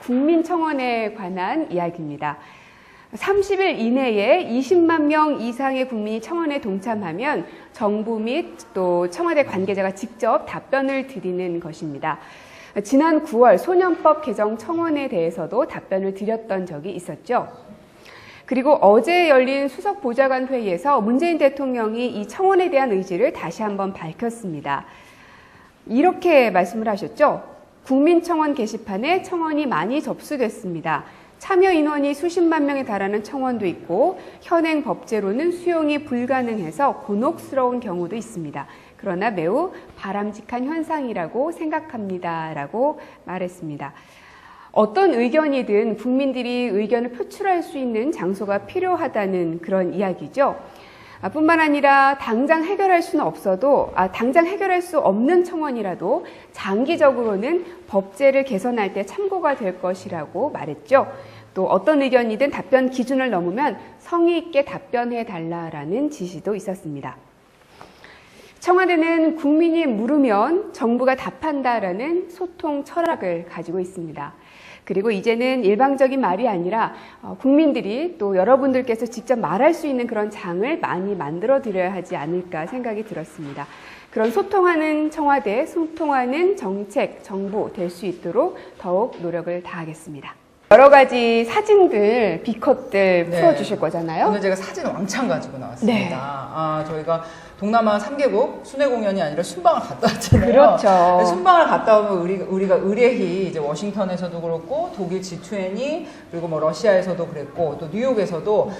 국민청원에 관한 이야기입니다. 30일 이내에 20만 명 이상의 국민이 청원에 동참하면 정부 및 또 청와대 관계자가 직접 답변을 드리는 것입니다. 지난 9월 소년법 개정 청원에 대해서도 답변을 드렸던 적이 있었죠. 그리고 어제 열린 수석보좌관 회의에서 문재인 대통령이 이 청원에 대한 의지를 다시 한번 밝혔습니다. 이렇게 말씀을 하셨죠. 국민청원 게시판에 청원이 많이 접수됐습니다. 참여 인원이 수십만 명에 달하는 청원도 있고 현행 법제로는 수용이 불가능해서 곤혹스러운 경우도 있습니다. 그러나 매우 바람직한 현상이라고 생각합니다. 라고 말했습니다. 어떤 의견이든 국민들이 의견을 표출할 수 있는 장소가 필요하다는 그런 이야기죠. 뿐만 아니라 당장 해결할 수는 없어도 당장 해결할 수 없는 청원이라도 장기적으로는 법제를 개선할 때 참고가 될 것이라고 말했죠. 또 어떤 의견이든 답변 기준을 넘으면 성의 있게 답변해 달라라는 지시도 있었습니다. 청와대는 국민이 물으면 정부가 답한다라는 소통 철학을 가지고 있습니다. 그리고 이제는 일방적인 말이 아니라 국민들이 또 여러분들께서 직접 말할 수 있는 그런 장을 많이 만들어 드려야 하지 않을까 생각이 들었습니다. 그런 소통하는 청와대, 소통하는 정책, 정부 될 수 있도록 더욱 노력을 다하겠습니다. 여러 가지 사진들, 비컷들 풀어주실 거잖아요. 오늘 제가 사진 왕창 가지고 나왔습니다. 저희가 동남아 3개국 순회 공연이 아니라 순방을 갔다 왔잖아요. 그렇죠. 순방을 갔다 오면 우리가 의례히 이제 워싱턴에서도 그렇고 독일 G20 그리고 뭐 러시아에서도 그랬고 또 뉴욕에서도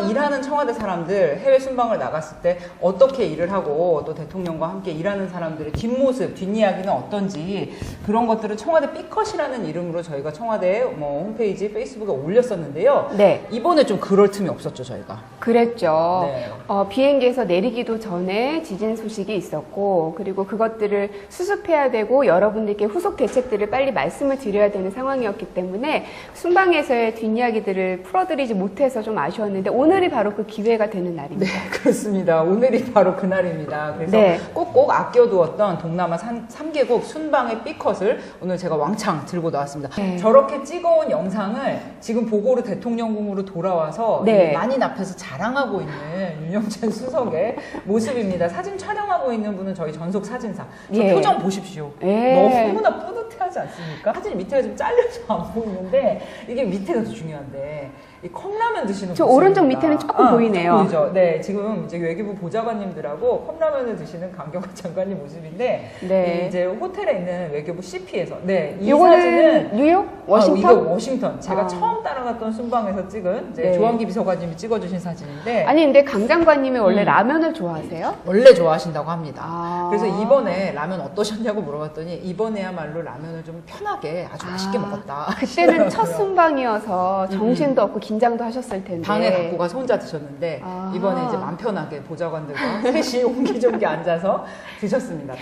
일하는 청와대 사람들 해외 순방을 나갔을 때 어떻게 일을 하고 또 대통령과 함께 일하는 사람들의 뒷모습, 뒷이야기는 어떤지 그런 것들을 청와대 삐컷이라는 이름으로 저희가 청와대 뭐 홈페이지, 페이스북에 올렸었는데요. 네. 이번에 좀 그럴 틈이 없었죠, 저희가. 그랬죠. 네. 비행기에서 내리기도 전에 지진 소식이 있었고 그리고 그것들을 수습해야 되고 여러분들께 후속 대책들을 빨리 말씀을 드려야 되는 상황이었기 때문에 순방에서의 뒷이야기들을 풀어드리지 못해서 좀 아쉬웠는데 오늘이 바로 그 기회가 되는 날입니다. 네, 그렇습니다. 오늘이 바로 그날입니다. 그래서 네. 꼭꼭 아껴두었던 동남아 3개국 순방의 삐컷을 오늘 제가 왕창 들고 나왔습니다. 네. 저렇게 찍어온 영상을 지금 보고로 대통령궁으로 돌아와서 네. 만인 앞에서 자랑하고 있는 윤영찬 수석의 모습입니다. 사진 촬영하고 있는 분은 저희 전속 사진사. 저 예. 표정 보십시오. 예. 너무나 뿌듯해하지 않습니까? 사진 밑에가 좀 잘려서 안 보이는데 이게 밑에가 더 중요한데 이 컵라면 드시는 저 모습입니다. 오른쪽 밑에는 조금 보이네요. 조금 보이죠? 네, 지금 이제 외교부 보좌관님들하고 컵라면을 드시는 강경화 장관님 모습인데 네. 이제 호텔에 있는 외교부 CP에서 이 이거는 사진은 뉴욕? 워싱턴? 이거 워싱턴. 제가 처음 따라갔던 순방에서 찍은 이제 네. 조한기 비서관님이 찍어주신 사진인데 아니 근데 강 장관님이 원래 라면을 좋아하세요? 원래 좋아하신다고 합니다. 아. 그래서 이번에 라면 어떠셨냐고 물어봤더니 이번에야말로 라면을 좀 편하게 아주 맛있게 먹었다. 그때는 첫 순방이어서 정신도 없고 긴장도 하셨을 텐데 방에 갖고 가서 혼자 드셨는데 아하. 이번에 이제 마음 편하게 보좌관들과 셋이 옹기종기 앉아서 드셨습니다.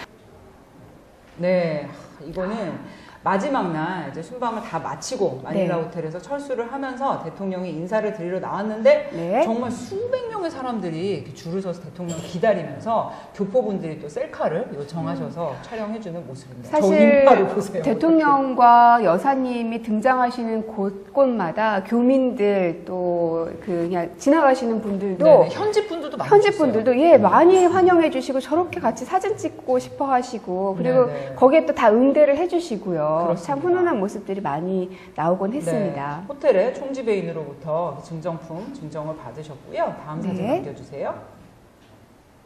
네, 이거는 마지막 날 이제 순방을 다 마치고 마닐라 네. 호텔에서 철수를 하면서 대통령이 인사를 드리러 나왔는데 네. 정말 수백 명의 사람들이 이렇게 줄을 서서 대통령을 기다리면서 교포분들이 또 셀카를 요청하셔서 촬영해주는 모습입니다. 저 사실 인파를 보세요. 대통령과 여사님이 등장하시는 곳곳마다 교민들 또 그냥 지나가시는 분들도 네네, 현지 분들도 많이 현지 오셨어요. 분들도 많이 환영해 주시고 저렇게 같이 사진 찍고 싶어 하시고 그리고 네네. 거기에 또 다 응대를 해 주시고요. 그렇습니다. 참 훈훈한 모습들이 많이 나오곤 했습니다. 네, 호텔의 총지배인으로부터 증정품 증정을 받으셨고요. 다음 사진 네. 남겨주세요.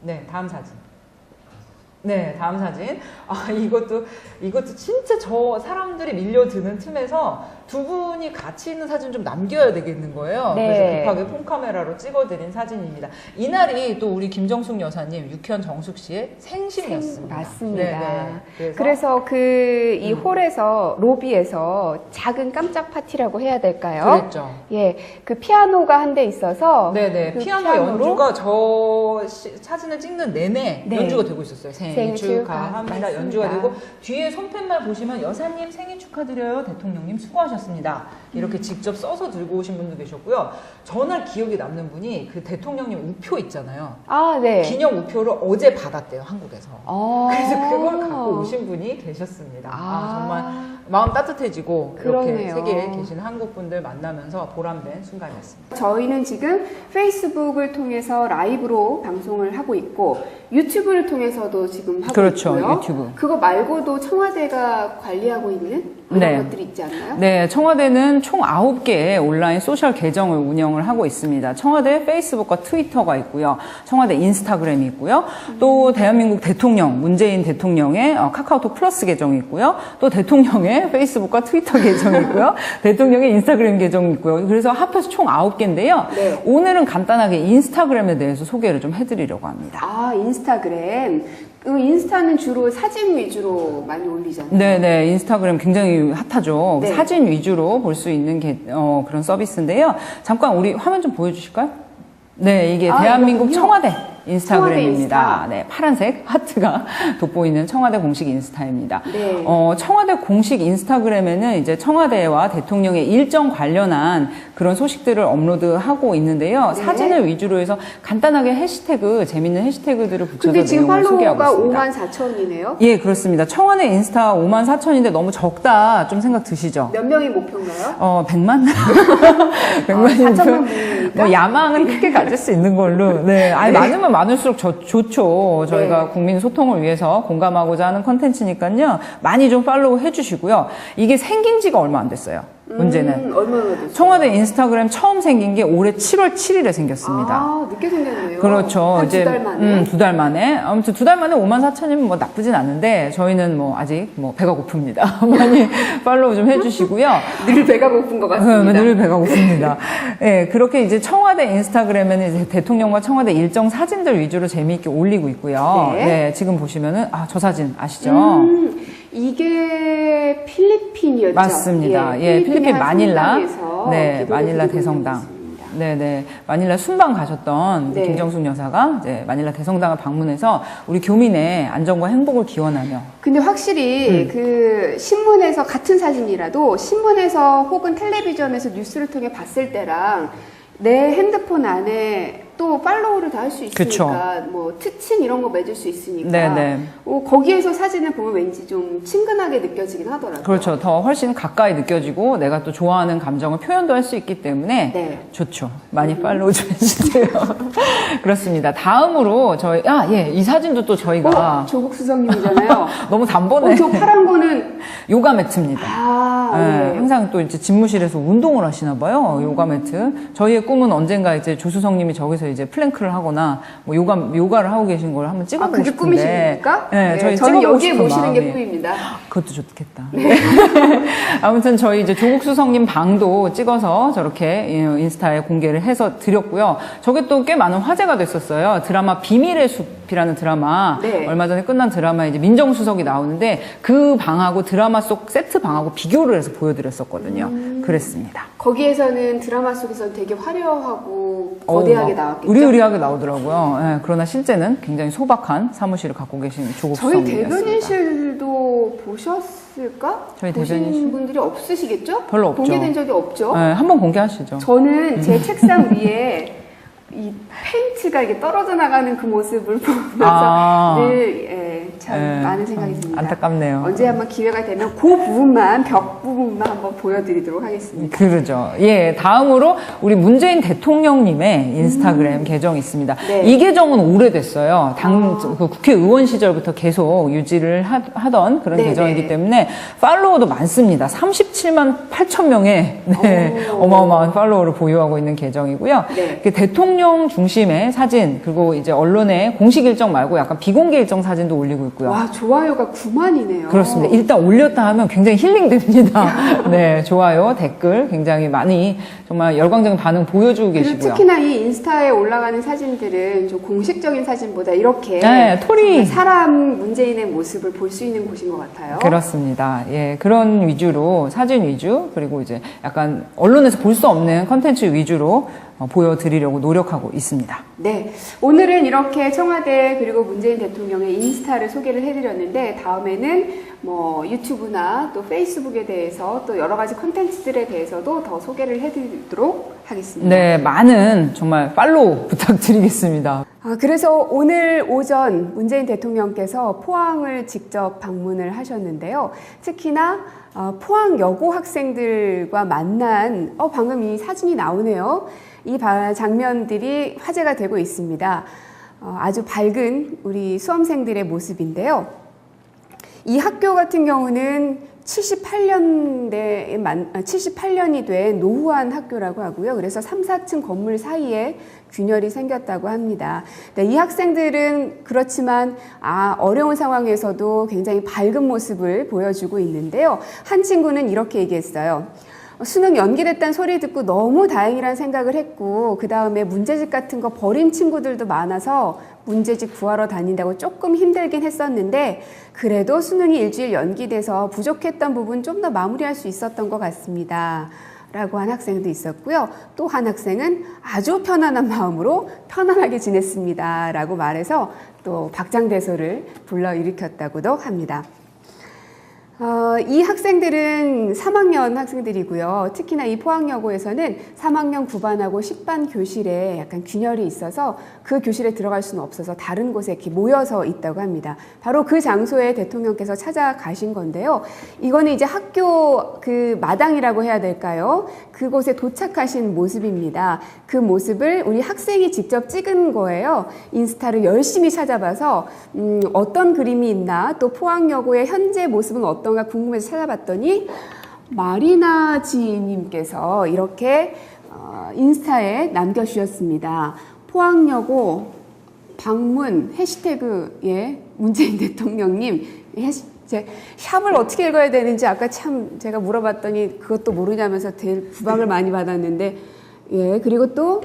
네, 다음 사진. 네, 다음 사진. 이것도 진짜 저 사람들이 밀려드는 틈에서 두 분이 같이 있는 사진 좀 남겨야 되겠는 거예요. 네. 그래서 급하게 폰카메라로 찍어드린 사진입니다. 이날이 또 우리 김정숙 여사님, 육현 정숙 씨의 생신이었습니다. 맞습니다. 네네. 그래서 이 홀에서 로비에서 작은 깜짝 파티라고 해야 될까요? 그랬죠. 예, 그 피아노가 한 대 있어서 네네. 그 피아노 피아노로 연주가 저 사진을 찍는 내내 네. 연주가 되고 있었어요. 생애. 생일 축하합니다. 맞습니다. 연주가 되고 뒤에 손팻말 보시면 여사님 생일 축하드려요. 대통령님 수고하셨습니다. 이렇게 직접 써서 들고 오신 분도 계셨고요. 전날 기억에 남는 분이 그 대통령님 우표 있잖아요. 아, 네. 기념 우표를 어제 받았대요, 한국에서. 그래서 그걸 아. 갖고 오신 분이 계셨습니다. 정말 마음 따뜻해지고 이렇게 그러네요. 세계에 계신 한국 분들 만나면서 보람된 순간이었습니다. 저희는 지금 페이스북을 통해서 라이브로 방송을 하고 있고 유튜브를 통해서도 지금 하고 그렇죠, 있고요. 유튜브. 그거 말고도 청와대가 관리하고 있는 그런 네. 것들이 있지 않나요? 네, 청와대는 총 9개의 온라인 소셜 계정을 운영을 하고 있습니다. 청와대 페이스북과 트위터가 있고요. 청와대 인스타그램이 있고요. 또 대한민국 대통령, 문재인 대통령의 카카오톡 플러스 계정이 있고요. 또 대통령의 페이스북과 트위터 계정이 있고요. 대통령의 인스타그램 계정이 있고요. 그래서 합해서 총 9개인데요. 네. 오늘은 간단하게 인스타그램에 대해서 소개를 좀 해드리려고 합니다. 인스타그램. 그 인스타는 주로 사진 위주로 많이 올리잖아요. 네네, 인스타그램 굉장히 핫하죠. 네. 사진 위주로 볼 수 있는 그런 서비스인데요. 잠깐 우리 화면 좀 보여주실까요? 네, 이게 대한민국 이거군요. 청와대 인스타그램입니다. 청와대 인스타. 네, 파란색 하트가 돋보이는 청와대 공식 인스타입니다. 네. 청와대 공식 인스타그램에는 이제 청와대와 대통령의 일정 관련한 그런 소식들을 업로드하고 있는데요. 네. 사진을 위주로 해서 간단하게 해시태그, 재밌는 해시태그들을 붙여서 근데 지금 내용을 소개하고 팔로워가 있습니다. 54,000이네요. 예, 그렇습니다. 청와대 인스타 54,000인데 너무 적다 좀 생각 드시죠? 몇 명이 목표인가요? 100만? 4천만 100만이면 분이니까. 뭐 야망은 크게 가질 수 있는 걸로. 네. 아니, 많으면 많을수록 좋죠. 저희가 네. 국민 소통을 위해서 공감하고자 하는 컨텐츠니까요. 많이 좀 팔로우 해주시고요. 이게 생긴 지가 얼마 안 됐어요. 문제는. 얼마나 됐어요? 청와대 인스타그램 처음 생긴 게 올해 7월 7일에 생겼습니다. 늦게 생겼네요. 그렇죠. 한 두 달 만에. 2달 만에. 아무튼 2달 만에 54,000이면 뭐 나쁘진 않은데, 저희는 뭐 아직 뭐 배가 고픕니다. 많이 팔로우 좀 해주시고요. 늘 배가 고픈 것 같습니다. 늘 배가 고픕니다. 예, 그렇게 이제 청와대 인스타그램에는 이제 대통령과 청와대 일정 사진들 위주로 재미있게 올리고 있고요. 네. 네, 지금 보시면은, 저 사진 아시죠? 이게 필리핀이었죠. 맞습니다. 예, 필리핀 한 마닐라. 성당에서 네, 기도를 마닐라 드리고 대성당. 있습니다. 네네. 마닐라 순방 가셨던 네. 김정숙 여사가 이제 마닐라 대성당을 방문해서 우리 교민의 안전과 행복을 기원하며. 근데 확실히 그 신문에서 같은 사진이라도 신문에서 혹은 텔레비전에서 뉴스를 통해 봤을 때랑 내 핸드폰 안에 또 팔로우를 다 할 수 있으니까 그쵸. 뭐 특친 이런 거 맺을 수 있으니까 네네. 거기에서 사진을 보면 왠지 좀 친근하게 느껴지긴 하더라고요. 그렇죠. 더 훨씬 가까이 느껴지고 내가 또 좋아하는 감정을 표현도 할 수 있기 때문에 네. 좋죠. 많이 팔로우 좀 해주세요. 그렇습니다. 다음으로 이 사진도 또 저희가 조국 수석님이잖아요. 너무 단번에 저 파란 거는 요가 매트입니다. 네. 항상 또 이제 집무실에서 운동을 하시나 봐요. 요가 매트. 저희의 꿈은 언젠가 이제 조수성님이 저기서 이제 플랭크를 하거나 뭐 요가를 하고 계신 걸 한번 찍어보고 그게 싶은데. 꿈이십니까? 네, 저희 저는 찍어보고 여기에 싶은 모시는 게 마음이. 꿈입니다. 그것도 좋겠다. 아무튼 저희 이제 조국 수석님 방도 찍어서 저렇게 인스타에 공개를 해서 드렸고요. 저게 또 꽤 많은 화제가 됐었어요. 드라마 비밀의 숲이라는 드라마. 네. 얼마 전에 끝난 드라마에 이제 민정수석이 나오는데 그 방하고 드라마 속 세트 방하고 비교를 해서 보여드렸었거든요. 그랬습니다. 거기에서는 드라마 속에서 되게 화려하고 거대하게 나왔겠죠. 의리의리하게 나오더라고요. 예, 그러나 실제는 굉장히 소박한 사무실을 갖고 계신 조국 저희 수석님이었습니다. 대변인실도 보셨을까? 저희 보신 대변인실? 분들이 없으시겠죠? 별로 없죠. 공개된 적이 없죠? 예, 한번 공개하시죠. 저는 제 책상 위에 이 팬츠가 이게 떨어져 나가는 그 모습을 보면서 늘 참 많은 생각이 듭니다. 안타깝네요. 언제 한번 기회가 되면 그 부분만, 벽 부분만 한번 보여드리도록 하겠습니다. 그러죠. 예, 다음으로 우리 문재인 대통령님의 인스타그램 계정이 있습니다. 네. 이 계정은 오래됐어요. 그 국회의원 시절부터 계속 유지를 하던 그런 네, 계정이기 네. 때문에 팔로워도 많습니다. 37만 8천 명의 어마어마한 팔로워를 보유하고 있는 계정이고요. 네. 그 대통령 중심의 사진 그리고 이제 언론의 공식 일정 말고 약간 비공개 일정 사진도 올리고 있고요. 와, 좋아요가 9만이네요. 그렇습니다. 일단 올렸다 하면 굉장히 힐링됩니다. 네, 좋아요, 댓글 굉장히 많이 정말 열광적인 반응 보여주고 그리고 계시고요. 특히나 이 인스타에 올라가는 사진들은 좀 공식적인 사진보다 이렇게 네, 토리. 정말 사람 문재인의 모습을 볼 수 있는 곳인 것 같아요. 그렇습니다. 예, 그런 위주로 사진 위주 그리고 이제 약간 언론에서 볼 수 없는 컨텐츠 위주로 보여드리려고 노력하고 있습니다. 네, 오늘은 이렇게 청와대 그리고 문재인 대통령의 인스타를 소개를 해드렸는데 다음에는 뭐 유튜브나 또 페이스북에 대해서 또 여러 가지 콘텐츠들에 대해서도 더 소개를 해드리도록 하겠습니다. 네, 많은 정말 팔로우 부탁드리겠습니다. 그래서 오늘 오전 문재인 대통령께서 포항을 직접 방문을 하셨는데요. 특히나 포항 여고 학생들과 만난 방금 이 사진이 나오네요. 이 장면들이 화제가 되고 있습니다. 아주 밝은 우리 수험생들의 모습인데요. 이 학교 같은 경우는 78년이 된 노후한 학교라고 하고요. 그래서 3, 4층 건물 사이에 균열이 생겼다고 합니다. 네, 이 학생들은 그렇지만 어려운 상황에서도 굉장히 밝은 모습을 보여주고 있는데요. 한 친구는 이렇게 얘기했어요. 수능 연기됐다는 소리 듣고 너무 다행이라는 생각을 했고 그 다음에 문제집 같은 거 버린 친구들도 많아서 문제집 구하러 다닌다고 조금 힘들긴 했었는데 그래도 수능이 일주일 연기돼서 부족했던 부분 좀 더 마무리할 수 있었던 것 같습니다. 라고 한 학생도 있었고요. 또 한 학생은 아주 편안한 마음으로 편안하게 지냈습니다. 라고 말해서 또 박장대소를 불러일으켰다고도 합니다. 이 학생들은 3학년 학생들이고요. 특히나 이 포항여고에서는 3학년 9반하고 10반 교실에 약간 균열이 있어서 그 교실에 들어갈 수는 없어서 다른 곳에 이렇게 모여서 있다고 합니다. 바로 그 장소에 대통령께서 찾아가신 건데요. 이거는 이제 학교 그 마당이라고 해야 될까요? 그곳에 도착하신 모습입니다. 그 모습을 우리 학생이 직접 찍은 거예요. 인스타를 열심히 찾아봐서 어떤 그림이 있나 또 포항여고의 현재 모습은 어떤가 궁금해서 찾아봤더니 마리나 지님께서 이렇게 인스타에 남겨주셨습니다. 포항여고 방문 해시태그에 문재인 대통령님 샵을 어떻게 읽어야 되는지 아까 참 제가 물어봤더니 그것도 모르냐면서 구박을 많이 받았는데 그리고 또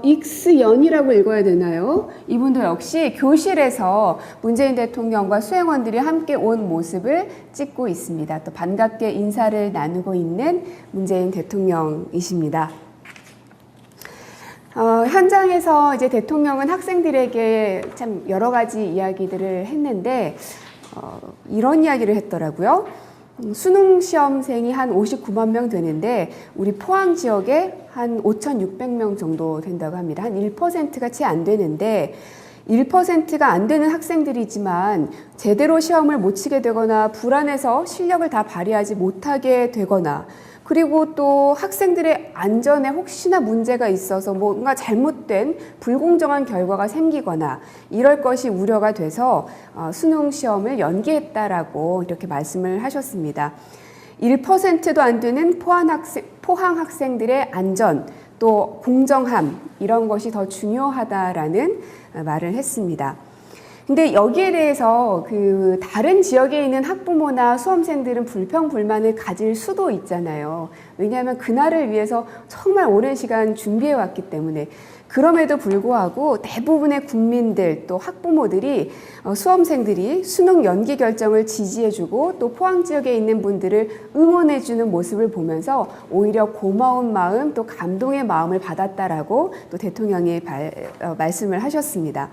익스연이라고 읽어야 되나요? 이분도 역시 교실에서 문재인 대통령과 수행원들이 함께 온 모습을 찍고 있습니다. 또 반갑게 인사를 나누고 있는 문재인 대통령이십니다. 현장에서 이제 대통령은 학생들에게 참 여러 가지 이야기들을 했는데 이런 이야기를 했더라고요. 수능 시험생이 한 59만 명 되는데 우리 포항 지역에 한 5,600명 정도 된다고 합니다. 한 1%가 채 안 되는데 1%가 안 되는 학생들이지만 제대로 시험을 못 치게 되거나 불안해서 실력을 다 발휘하지 못하게 되거나 그리고 또 학생들의 안전에 혹시나 문제가 있어서 뭔가 잘못된 불공정한 결과가 생기거나 이럴 것이 우려가 돼서 수능 시험을 연기했다라고 이렇게 말씀을 하셨습니다. 1%도 안 되는 포항 학생들의 안전 또 공정함 이런 것이 더 중요하다라는 말을 했습니다. 근데 여기에 대해서 그 다른 지역에 있는 학부모나 수험생들은 불평불만을 가질 수도 있잖아요. 왜냐하면 그날을 위해서 정말 오랜 시간 준비해 왔기 때문에 그럼에도 불구하고 대부분의 국민들 또 학부모들이 수험생들이 수능 연기 결정을 지지해주고 또 포항 지역에 있는 분들을 응원해주는 모습을 보면서 오히려 고마운 마음 또 감동의 마음을 받았다라고 또 대통령이 말씀을 하셨습니다.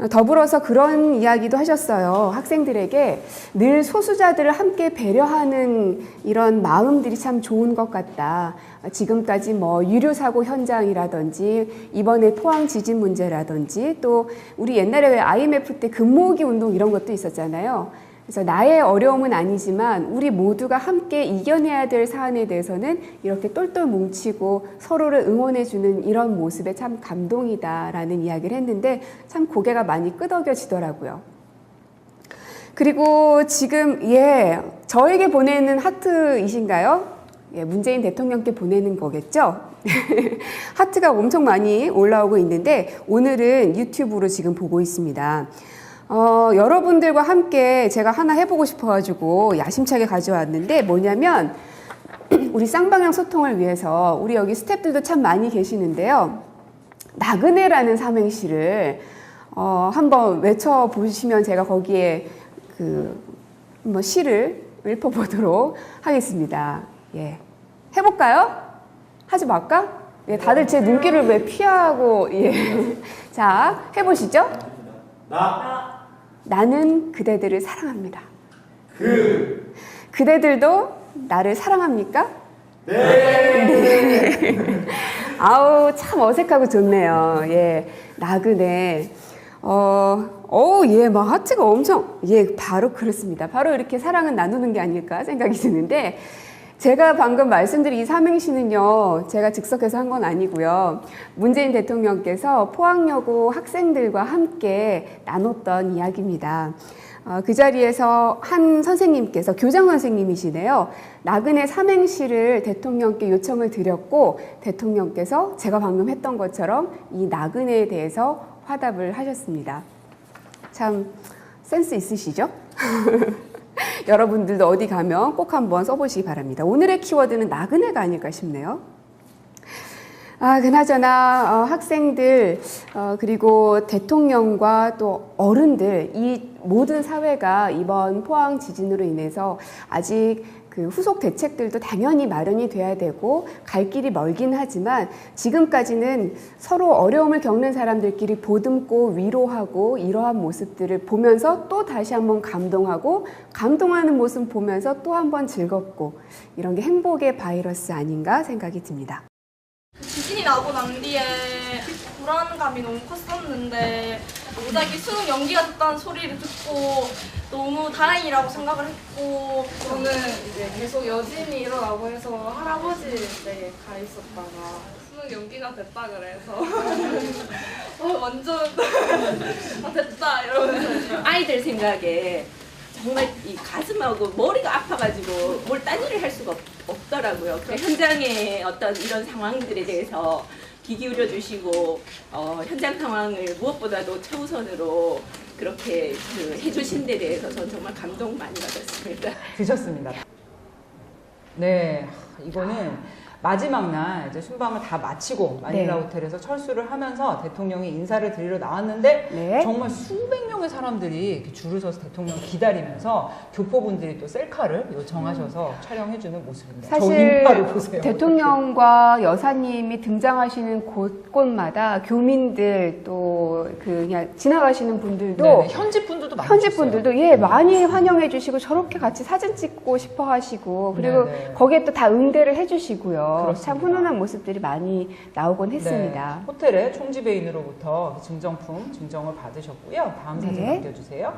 더불어서 그런 이야기도 하셨어요. 학생들에게 늘 소수자들을 함께 배려하는 이런 마음들이 참 좋은 것 같다. 지금까지 뭐 유류사고 현장이라든지 이번에 포항 지진 문제라든지 또 우리 옛날에 왜 IMF 때 금모으기 운동 이런 것도 있었잖아요. 그래서 나의 어려움은 아니지만 우리 모두가 함께 이겨내야 될 사안에 대해서는 이렇게 똘똘 뭉치고 서로를 응원해주는 이런 모습에 참 감동이다라는 이야기를 했는데 참 고개가 많이 끄덕여지더라고요. 그리고 지금 저에게 보내는 하트이신가요? 문재인 대통령께 보내는 거겠죠? 하트가 엄청 많이 올라오고 있는데 오늘은 유튜브로 지금 보고 있습니다. 여러분들과 함께 제가 하나 해보고 싶어가지고 야심차게 가져왔는데 뭐냐면 우리 쌍방향 소통을 위해서 우리 여기 스태프들도 참 많이 계시는데요. 나그네라는 삼행시를 한번 외쳐보시면 제가 거기에 한번 시를 읊어보도록 하겠습니다. 해볼까요? 하지 말까? 예, 다들 제 눈길을 왜 피하고, 예. 자, 해보시죠. 나는 그대들을 사랑합니다. 그대들도 나를 사랑합니까? 네. 아우, 참 어색하고 좋네요. 예. 나그네. 예, 막 하트가 엄청, 예, 바로 그렇습니다. 바로 이렇게 사랑은 나누는 게 아닐까 생각이 드는데, 제가 방금 말씀드린 이 삼행시는요, 제가 즉석해서 한 건 아니고요. 문재인 대통령께서 포항여고 학생들과 함께 나눴던 이야기입니다. 그 자리에서 한 선생님께서, 교장 선생님이시네요. 나그네 삼행시를 대통령께 요청을 드렸고, 대통령께서 제가 방금 했던 것처럼 이 나그네에 대해서 화답을 하셨습니다. 참 센스 있으시죠? 여러분들도 어디 가면 꼭 한번 써보시기 바랍니다. 오늘의 키워드는 나그네가 아닐까 싶네요. 그나저나 학생들 그리고 대통령과 또 어른들, 이 모든 사회가 이번 포항 지진으로 인해서 아직 그 후속 대책들도 당연히 마련이 돼야 되고 갈 길이 멀긴 하지만 지금까지는 서로 어려움을 겪는 사람들끼리 보듬고 위로하고 이러한 모습들을 보면서 또 다시 한번 감동하고 감동하는 모습 보면서 또 한번 즐겁고 이런 게 행복의 바이러스 아닌가 생각이 듭니다. 지진이 나고 난 뒤에 불안감이 너무 컸었는데 갑자기 수능 연기가 됐다는 소리를 듣고 너무 다행이라고 생각을 했고, 저는 이제 계속 여진이 일어나고 해서 할아버지 댁에 가 있었다가 수능 연기가 됐다 그래서 완전 됐다 이러면서 아이들 생각에 정말 이 가슴하고 머리가 아파가지고 뭘 딴 일을 할 수가 없더라고요. 그러니까 현장의 어떤 이런 상황들에 대해서 귀 기울여 주시고 현장 상황을 무엇보다도 최우선으로 그렇게 해주신 데 대해서 저는 정말 감동 많이 받았습니다. 드셨습니다. 네, 이거는 마지막 날 이제 순방을 다 마치고 마닐라 네. 호텔에서 철수를 하면서 대통령이 인사를 드리러 나왔는데 네. 정말 수백 명의 사람들이 이렇게 줄을 서서 대통령 기다리면서 교포분들이 또 셀카를 요청하셔서 촬영해주는 모습입니다. 저 사실 인파를 보세요. 대통령과 여사님이 등장하시는 곳곳마다 교민들 또 그냥 지나가시는 분들도 네네, 현지 분들도 많이 현지 오셨어요. 분들도 예 많이 환영해 주시고 저렇게 같이 사진 찍고 싶어 하시고 그리고 네네. 거기에 또 다 응대를 해 주시고요. 그렇습니다. 참 훈훈한 모습들이 많이 나오곤 했습니다. 네, 호텔의 총지배인으로부터 증정품 증정을 받으셨고요. 다음 사진 네. 남겨주세요.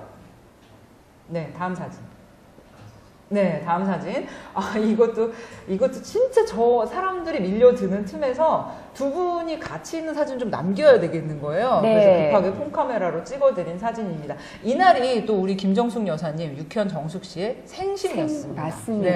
네, 다음 사진. 네, 다음 사진. 이것도 진짜 저 사람들이 밀려드는 틈에서 두 분이 같이 있는 사진 좀 남겨야 되겠는 거예요. 네. 그래서 급하게 폰카메라로 찍어드린 사진입니다. 이날이 또 우리 김정숙 여사님, 육현 정숙 씨의 생신이었습니다. 맞습니다.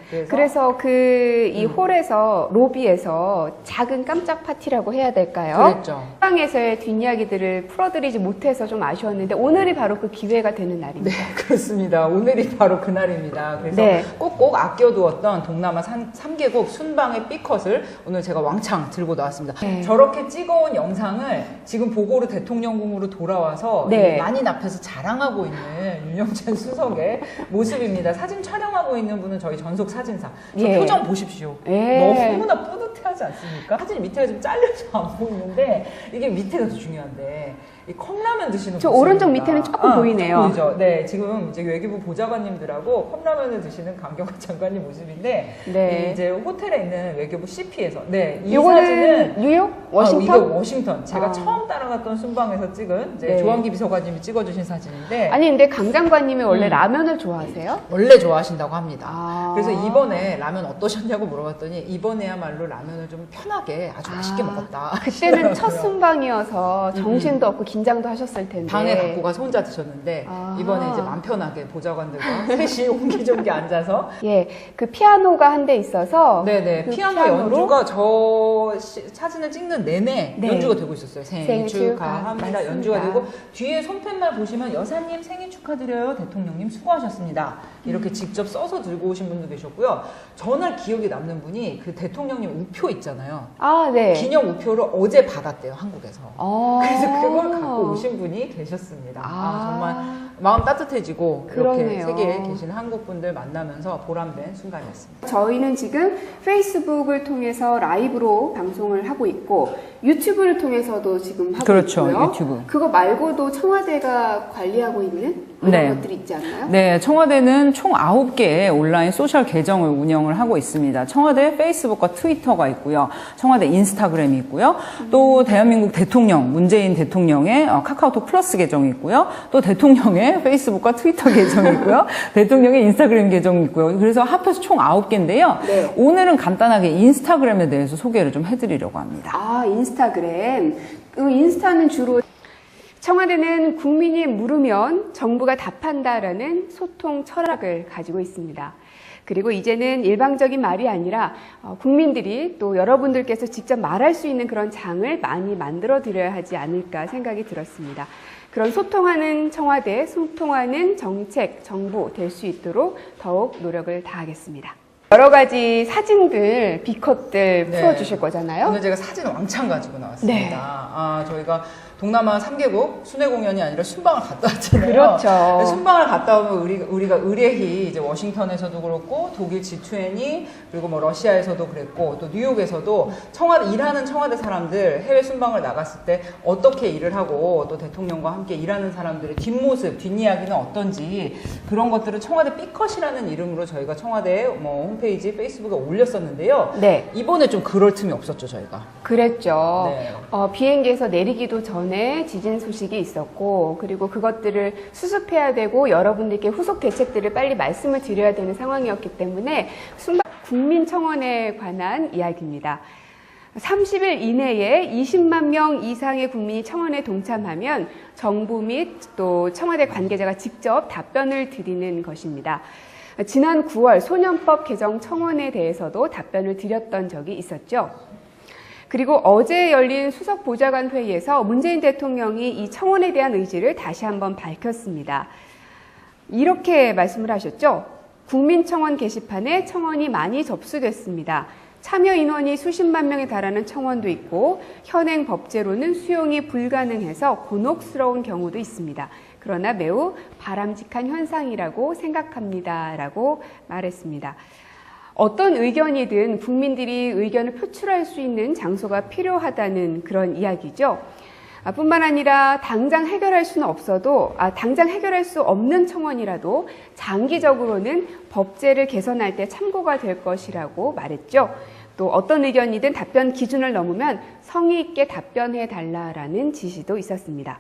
네네. 그래서 이 홀에서 로비에서 작은 깜짝 파티라고 해야 될까요? 그랬죠. 포항에서의 뒷이야기들을 풀어드리지 못해서 좀 아쉬웠는데 오늘이 바로 그 기회가 되는 날입니다. 네, 그렇습니다. 오늘이 바로 그날입니다. 그래서 네. 꼭꼭 아껴두었던 동남아 3개국 순방의 B컷을 오늘 제가 왕창 들고 나왔습니다. 네. 저렇게 찍어온 영상을 지금 보고로 대통령궁으로 돌아와서 네. 이 만인 앞에서 자랑하고 있는 윤영찬 수석의 모습입니다. 사진 촬영하고 있는 분은 저희 전속 사진사. 저 예. 표정 보십시오. 예. 너무나 뿌듯해하지 않습니까? 사진 밑에가 좀 잘려서 안 보이는데 이게 밑에가 더 중요한데 이 컵라면 드시는 저 모습입니다. 오른쪽 밑에는 조금 보이네요. 보이죠? 네, 지금 이제 외교부 보좌관님들하고 컵라면을 드시는 강경화 장관님 모습인데 네. 이제 호텔에 있는 외교부 CP에서 네, 이 요거는 사진은 뉴욕? 워싱턴? 이거 워싱턴. 제가 처음 따라갔던 순방에서 찍은 이제 네. 조한기 비서관님이 찍어주신 사진인데 아니 근데 강 장관님이 원래 라면을 좋아하세요? 원래 좋아하신다고 합니다. 아. 그래서 이번에 라면 어떠셨냐고 물어봤더니 이번에야말로 라면을 좀 편하게 아주 맛있게 먹었다. 그때는 첫 하시더라고요. 순방이어서 정신도 없고 긴장도 하셨을 텐데. 방에 갖고 가서 혼자 드셨는데 아. 이번에 이제 맘 편하게 보좌관들과 셋이 옹기종기 앉아서 예, 그 피아노가 한 대 있어서 네네 그 피아노 피아노로 연주가 저 사진을 찍는 내내 네. 연주가 되고 있었어요. 생일 생일 축하합니다. 맞습니다. 연주가 되고 뒤에 손팻말 보시면 여사님 생일 축하드려요. 대통령님 수고하셨습니다. 이렇게 직접 써서 들고 오신 분도 계셨고요. 전날 기억에 남는 분이 그 대통령님 우표 있잖아요. 아, 네. 기념 우표를 어제 받았대요. 한국에서. 어. 그래서 그걸 갖고 오신 분이 계셨습니다. 아. 정말 마음 따뜻해지고 이렇게 그러네요. 세계에 계신 한국 분들 만나면서 보람된 순간이었습니다. 저희는 지금 페이스북을 통해서 라이브로 방송을 하고 있고 유튜브를 통해서도 지금 하고 그렇죠, 있고요. 유튜브. 그거 말고도 청와대가 관리하고 있는 그런 네. 것들이 있지 않나요? 네, 청와대는 총 9개의 온라인 소셜 계정을 운영을 하고 있습니다. 청와대 페이스북과 트위터가 있고요. 청와대 인스타그램이 있고요. 또 대한민국 대통령, 문재인 대통령의 카카오톡 플러스 계정이 있고요. 또 대통령의 페이스북과 트위터 계정이 있고요. 대통령의 인스타그램 계정이 있고요. 그래서 합해서 총 9개인데요. 네. 오늘은 간단하게 인스타그램에 대해서 소개를 좀 해드리려고 합니다. 아, 인스타그램. 인스타는 주로 청와대는 국민이 물으면 정부가 답한다라는 소통 철학을 가지고 있습니다. 그리고 이제는 일방적인 말이 아니라 국민들이 또 여러분들께서 직접 말할 수 있는 그런 장을 많이 만들어 드려야 하지 않을까 생각이 들었습니다. 그런 소통하는 청와대, 소통하는 정책, 정부 될 수 있도록 더욱 노력을 다하겠습니다. 여러 가지 사진들, 비컷들 네. 풀어주실 거잖아요. 오늘 제가 사진 왕창 가지고 나왔습니다. 네. 저희가 동남아 3개국 순회 공연이 아니라 순방을 갔다 왔잖아요. 그렇죠. 순방을 갔다 오면 우리가 의뢰히 이제 워싱턴에서도 그렇고 독일 G20 그리고 뭐 러시아에서도 그랬고 또 뉴욕에서도 일하는 청와대 사람들 해외 순방을 나갔을 때 어떻게 일을 하고 또 대통령과 함께 일하는 사람들의 뒷모습, 뒷이야기는 어떤지 그런 것들을 청와대 삐컷이라는 이름으로 저희가 청와대 뭐 홈페이지, 페이스북에 올렸었는데요. 네. 이번에 좀 그럴 틈이 없었죠, 저희가. 그랬죠. 네. 비행기에서 내리기도 전에 지진 소식이 있었고, 그리고 그것들을 수습해야 되고, 여러분들께 후속 대책들을 빨리 말씀을 드려야 되는 상황이었기 때문에, 국민청원에 관한 이야기입니다. 30일 이내에 20만 명 이상의 국민이 청원에 동참하면 정부 및 또 청와대 관계자가 직접 답변을 드리는 것입니다. 지난 9월 소년법 개정 청원에 대해서도 답변을 드렸던 적이 있었죠. 그리고 어제 열린 수석보좌관 회의에서 문재인 대통령이 이 청원에 대한 의지를 다시 한번 밝혔습니다. 이렇게 말씀을 하셨죠. 국민청원 게시판에 청원이 많이 접수됐습니다. 참여 인원이 수십만 명에 달하는 청원도 있고 현행 법제로는 수용이 불가능해서 곤혹스러운 경우도 있습니다. 그러나 매우 바람직한 현상이라고 생각합니다. 라고 말했습니다. 어떤 의견이든 국민들이 의견을 표출할 수 있는 장소가 필요하다는 그런 이야기죠. 뿐만 아니라 당장 해결할 수는 없어도 당장 해결할 수 없는 청원이라도 장기적으로는 법제를 개선할 때 참고가 될 것이라고 말했죠. 또 어떤 의견이든 답변 기준을 넘으면 성의 있게 답변해 달라라는 지시도 있었습니다.